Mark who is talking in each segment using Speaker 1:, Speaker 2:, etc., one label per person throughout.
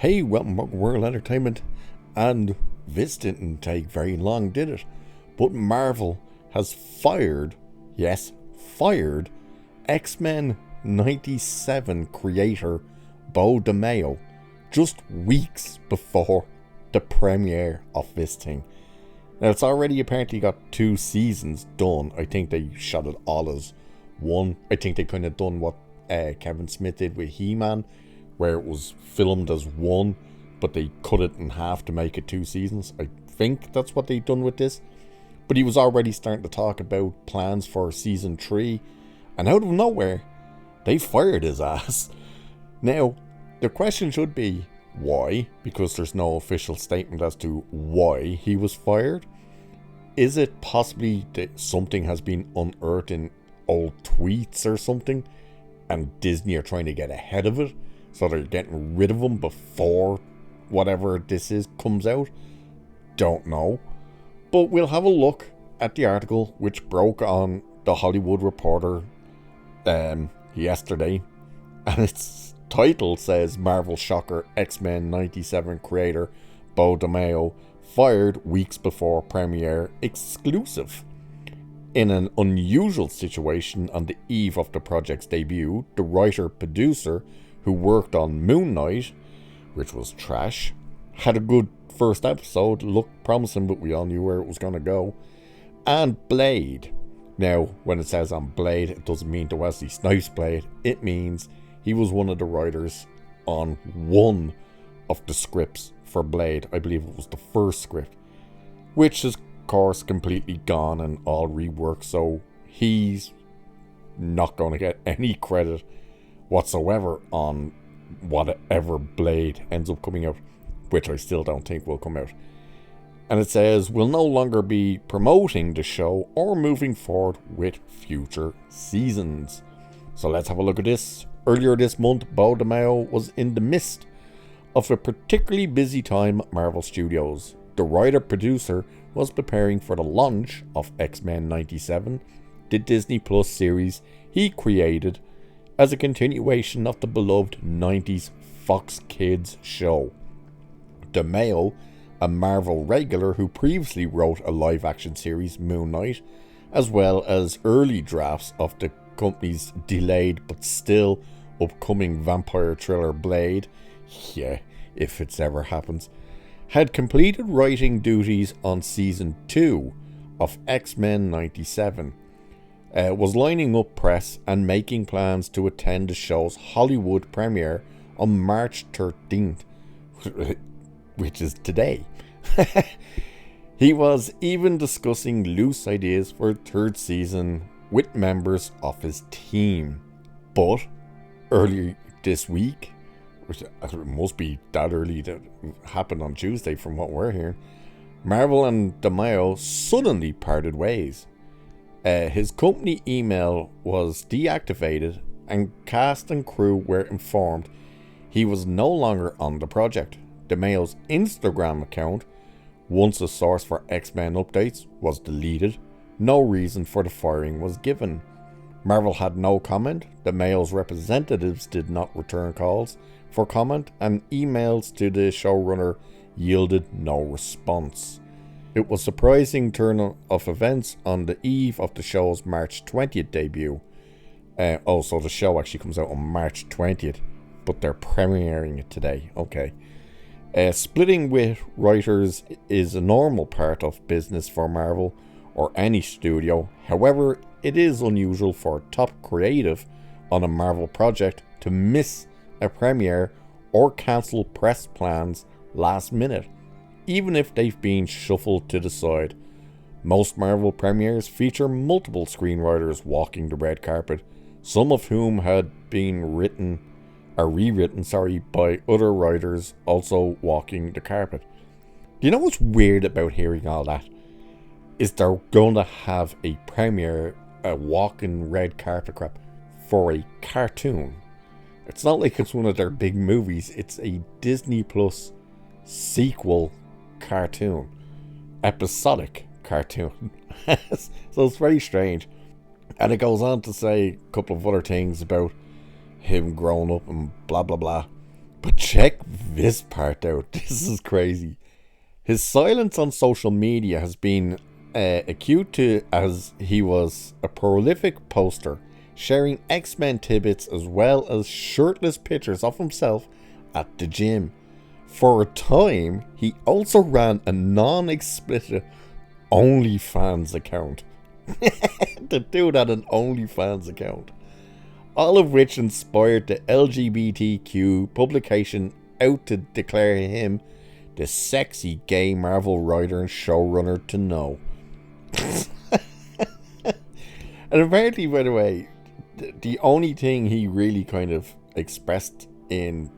Speaker 1: Hey, welcome back to World Entertainment. And this didn't take very long, did it? But Marvel has fired, yes, fired, X-Men 97 creator Beau DeMayo just weeks before the premiere of this thing. Now, it's already apparently got 2 seasons done. I think they shot it all as one. I think they kind of done what Kevin Smith did with He-Man, where it was filmed as one, but they cut it in half to make it 2 seasons. I think that's what they've done with this. But he was already starting to talk about plans for season 3, and out of nowhere, they fired his ass. Now, the question should be, why? Because there's no official statement as to why he was fired. Is it possibly that something has been unearthed in old tweets or something, and Disney are trying to get ahead of it, so they're getting rid of him before whatever this is comes out? Don't know. But we'll have a look at the article which broke on The Hollywood Reporter yesterday, and its title says Marvel shocker X-Men 97 creator Beau DeMayo fired weeks before premiere exclusive. In an unusual situation on the eve of the project's debut, the writer-producer who worked on Moon Knight, which was trash, had a good first episode, looked promising, but we all knew where it was going to go, and Blade. Now, when it says on Blade, it doesn't mean the Wesley Snipes Blade, it means he was one of the writers on one of the scripts for Blade. I believe it was the first script, which is, of course, completely gone and all reworked, so he's not going to get any credit whatsoever on whatever Blade ends up coming out, which I still don't think will come out. And it says, will no longer be promoting the show or moving forward with future seasons. So let's have a look at this. Earlier this month, Beau DeMayo was in the midst of a particularly busy time at Marvel Studios. The writer-producer was preparing for the launch of X-Men 97, the Disney Plus series he created as a continuation of the beloved 90s Fox Kids show. DeMayo, a Marvel regular who previously wrote a live-action series, Moon Knight, as well as early drafts of the company's delayed but still upcoming vampire thriller Blade, yeah, if it's ever happens, had completed writing duties on season 2 of X-Men 97, was lining up press and making plans to attend the show's Hollywood premiere on March 13th, which is today. He was even discussing loose ideas for a 3rd season with members of his team. But earlier this week, which it must be that early, that happened on Tuesday from what we're hearing, Marvel and DeMayo suddenly parted ways. His company email was deactivated and cast and crew were informed he was no longer on the project. DeMayo's Instagram account, once a source for X-Men updates, was deleted. No reason for the firing was given. Marvel had no comment. DeMayo's representatives did not return calls for comment, and emails to the showrunner yielded no response. It was a surprising turn of events on the eve of the show's March 20th debut. So the show actually comes out on March 20th, but they're premiering it today. Okay. Splitting with writers is a normal part of business for Marvel or any studio. However, it is unusual for a top creative on a Marvel project to miss a premiere or cancel press plans last minute, even if they've been shuffled to the side. Most Marvel premieres feature multiple screenwriters walking the red carpet, some of whom had been rewritten by other writers also walking the carpet. Do you know what's weird about hearing all that? Is they're going to have a premiere, a walking red carpet crap, for a cartoon. It's not like it's one of their big movies, it's a Disney Plus sequel cartoon, episodic cartoon. So it's very strange. And it goes on to say a couple of other things about him growing up and blah blah blah. But check this part out. This is crazy. His silence on social media has been acute to as he was a prolific poster, sharing X-Men tidbits as well as shirtless pictures of himself at the gym. For a time, he also ran a non-explicit OnlyFans account. The dude had an OnlyFans account. All of which inspired the LGBTQ publication out to declare him the sexy gay Marvel writer and showrunner to know. And apparently, by the way, the only thing he really kind of expressed in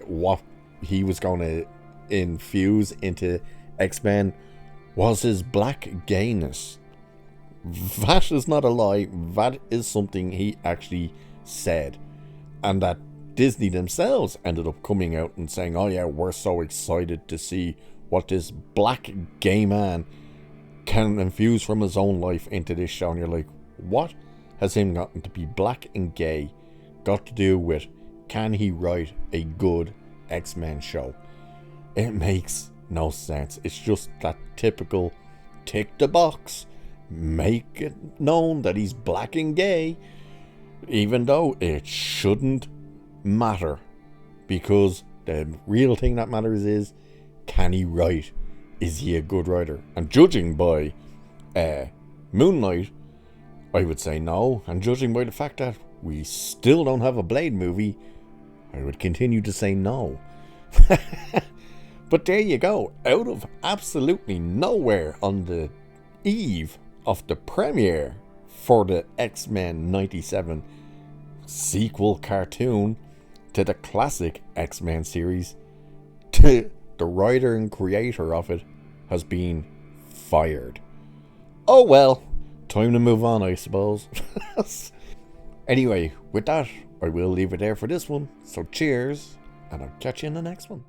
Speaker 1: what he was going to infuse into X-Men was his black gayness. That is not a lie. That is something he actually said. And that Disney themselves ended up coming out and saying, oh yeah, we're so excited to see what this black gay man can infuse from his own life into this show. And you're like, what has him gotten to be black and gay got to do with, can he write a good X-Men show? It makes no sense. It's just that typical tick the box, make it known that he's black and gay, even though it shouldn't matter, because the real thing that matters is, can he write? Is he a good writer? And judging by Moon Knight, I would say no. And judging by the fact that we still don't have a Blade movie, I would continue to say no. But there you go. Out of absolutely nowhere, on the eve of the premiere for the X-Men 97 sequel cartoon to the classic X-Men series, the writer and creator of it has been fired. Oh well, time to move on, I suppose. Anyway, with that, I will leave it there for this one. So cheers, and I'll catch you in the next one.